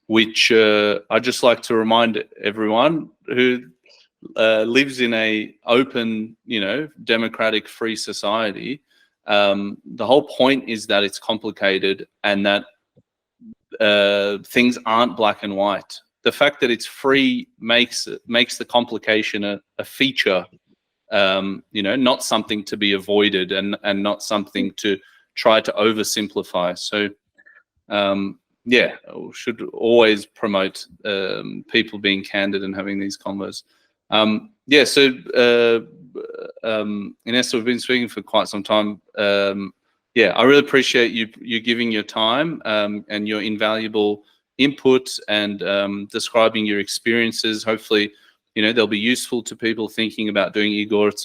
which I just like to remind everyone who lives in a open, you know, democratic, free society. The whole point is that it's complicated and that things aren't black and white. The fact that it's free makes the complication a feature, you know, not something to be avoided and not something to try to oversimplify. So yeah, we should always promote people being candid and having these convos. Yeah, so Inesa, we've been speaking for quite some time. Yeah, I really appreciate you giving your time and your invaluable input and describing your experiences. Hopefully, you know, they'll be useful to people thinking about doing iGorts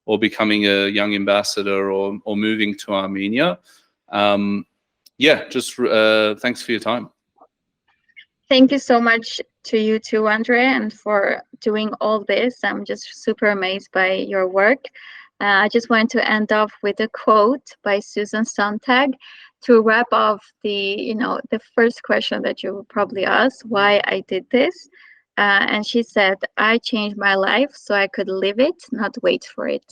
or becoming a young ambassador or moving to Armenia. Yeah, just thanks for your time. Thank you so much to you too, Andre, and for doing all this. I'm just super amazed by your work. I just wanted to end off with a quote by Susan Sontag to wrap off the first question that you will probably ask, why I did this. And she said, "I changed my life so I could live it, not wait for it."